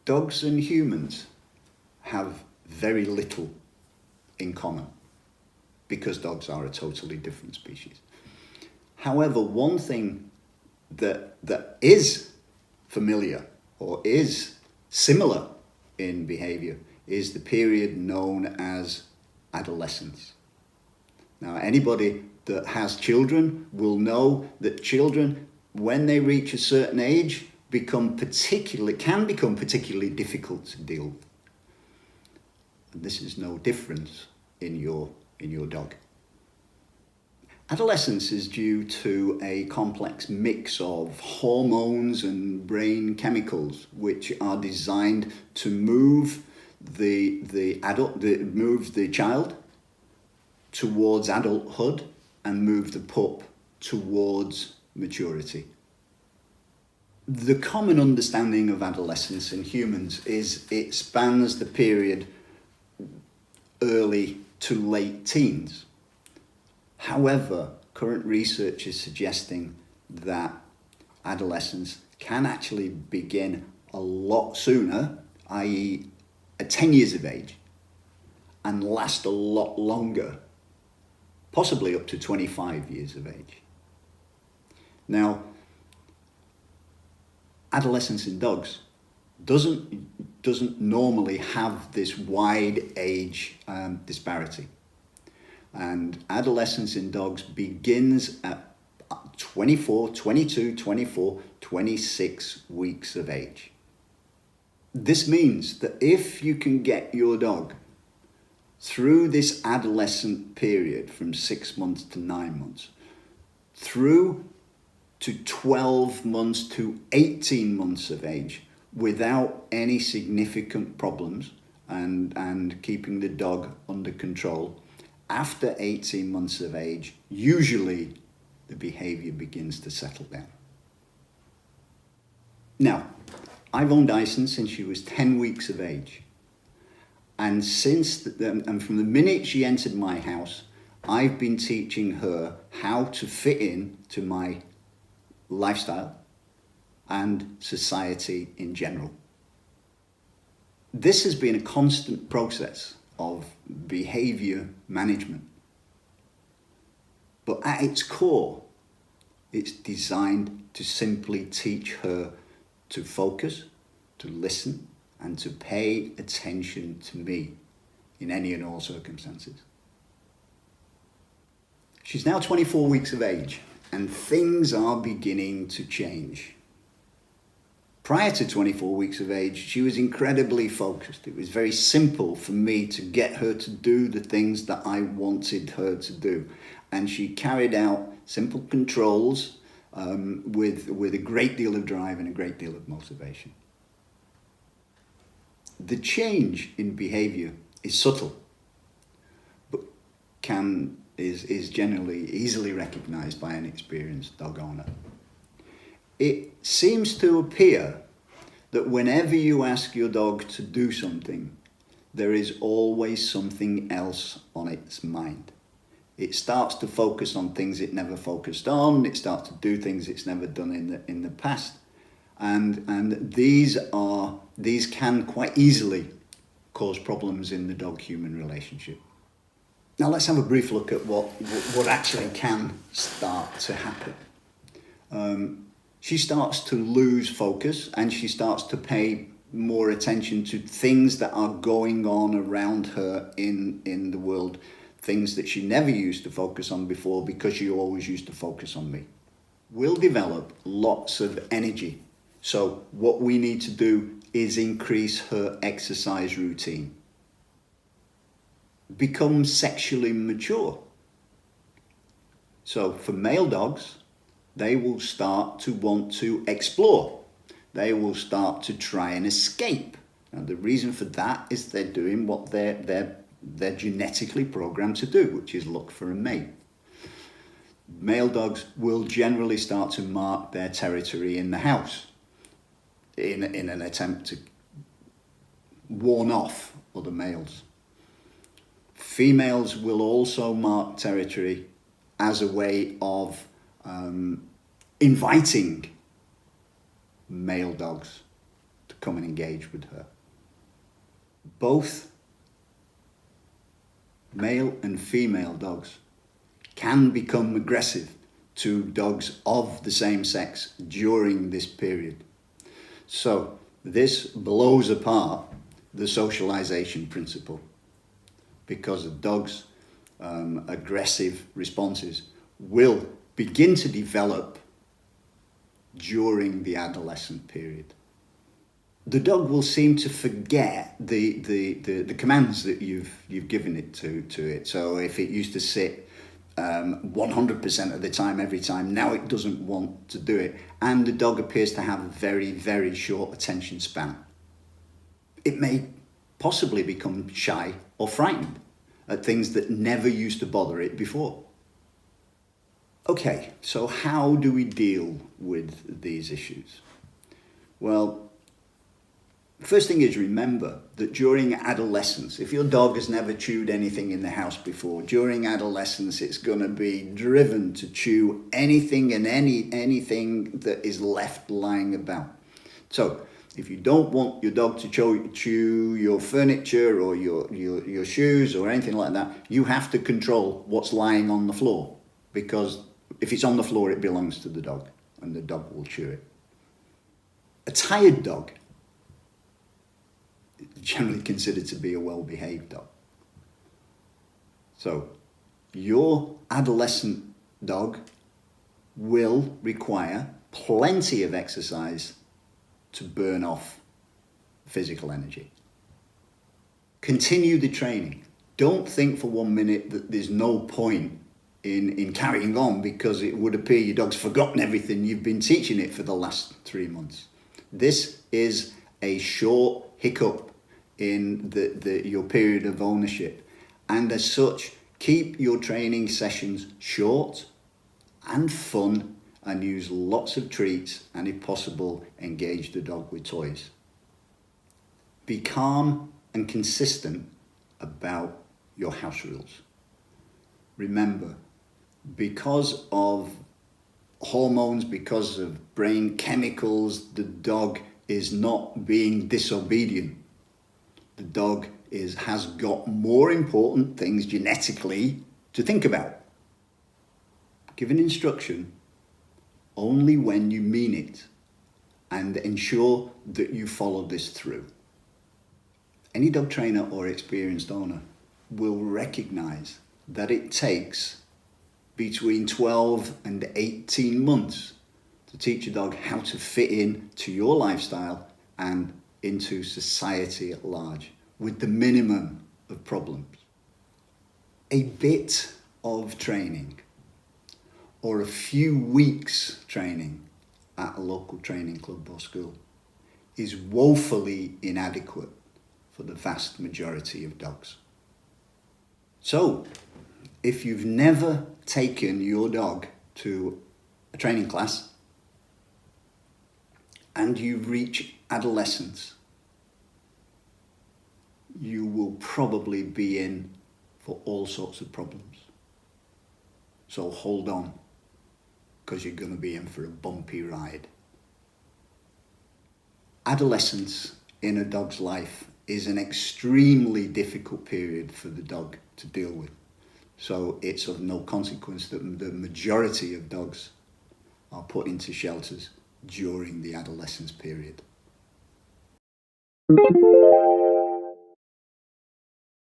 Dogs and humans have very little in common because dogs are a totally different species. However, one thing that is familiar or is similar in behavior is the period known as adolescence. Now, anybody that has children will know that children, when they reach a certain age, can become particularly difficult to deal with. And this is no different in your dog. Adolescence is due to a complex mix of hormones and brain chemicals which are designed to move the child towards adulthood and move the pup towards maturity. The common understanding of adolescence in humans is it spans the period early to late teens. However, current research is suggesting that adolescence can actually begin a lot sooner, i.e. at 10 years of age, and last a lot longer, possibly up to 25 years of age. Now, adolescence in dogs doesn't normally have this wide age disparity. And adolescence in dogs begins at 24, 22, 24, 26 weeks of age. This means that if you can get your dog through this adolescent period from 6 months to 9 months, through to 12 months to 18 months of age without any significant problems and keeping the dog under control, after 18 months of age, usually the behavior begins to settle down. Now, I've owned Eisen since she was 10 weeks of age. And from the minute she entered my house, I've been teaching her how to fit in to my lifestyle and society in general. This has been a constant process of behavior management. But at its core, it's designed to simply teach her to focus, to listen, and to pay attention to me in any and all circumstances. She's now 24 weeks of age, and things are beginning to change. Prior to 24 weeks of age, she was incredibly focused. It was very simple for me to get her to do the things that I wanted her to do. And she carried out simple controls with a great deal of drive and a great deal of motivation. The change in behavior is subtle, but is generally easily recognized by an experienced dog owner. It seems to appear that whenever you ask your dog to do something, there is always something else on its mind. It starts to focus on things it never focused on. It starts to do things it's never done in the past. And these can quite easily cause problems in the dog-human relationship. Now let's have a brief look at what actually can start to happen. She starts to lose focus and she starts to pay more attention to things that are going on around her in the world, things that she never used to focus on before because she always used to focus on me. We'll develop lots of energy. So what we need to do is increase her exercise routine. Become sexually mature. So for male dogs, they will start to want to explore. They will start to try and escape. Now the reason for that is they're doing what they're genetically programmed to do, which is look for a mate. Male dogs will generally start to mark their territory in the house in an attempt to warn off other males. Females will also mark territory as a way of inviting male dogs to come and engage with her. Both male and female dogs can become aggressive to dogs of the same sex during this period. So this blows apart the socialization principle, because the dog's aggressive responses will begin to develop during the adolescent period. The dog will seem to forget the commands that you've given it to it. So if it used to sit 100% of the time, every time, now it doesn't want to do it. And the dog appears to have a very, very short attention span. It may possibly become shy or frightened at things that never used to bother it before. Okay, so how do we deal with these issues? Well, first thing is, remember that during adolescence, if your dog has never chewed anything in the house before, during adolescence it's going to be driven to chew anything and anything that is left lying about. So if you don't want your dog to chew your furniture or your shoes or anything like that, you have to control what's lying on the floor, because if it's on the floor, it belongs to the dog and the dog will chew it. A tired dog generally considered to be a well-behaved dog. So your adolescent dog will require plenty of exercise to burn off physical energy. Continue the training. Don't think for 1 minute that there's no point in carrying on, because it would appear your dog's forgotten everything you've been teaching it for the last 3 months. This is a short hiccup in your period of ownership, and as such, keep your training sessions short and fun, and use lots of treats, and if possible, engage the dog with toys. Be calm and consistent about your house rules. Remember, because of hormones, because of brain chemicals, the dog is not being disobedient. The dog has got more important things genetically to think about. Give an instruction only when you mean it, and ensure that you follow this through. Any dog trainer or experienced owner will recognize that it takes between 12 and 18 months to teach a dog how to fit in to your lifestyle and into society at large with the minimum of problems. A bit of training or a few weeks training at a local training club or school is woefully inadequate for the vast majority of dogs. So, if you've never taken your dog to a training class and you reach adolescence, you will probably be in for all sorts of problems. So hold on, because you're going to be in for a bumpy ride. Adolescence in a dog's life is an extremely difficult period for the dog to deal with. So it's of no consequence that the majority of dogs are put into shelters during the adolescence period.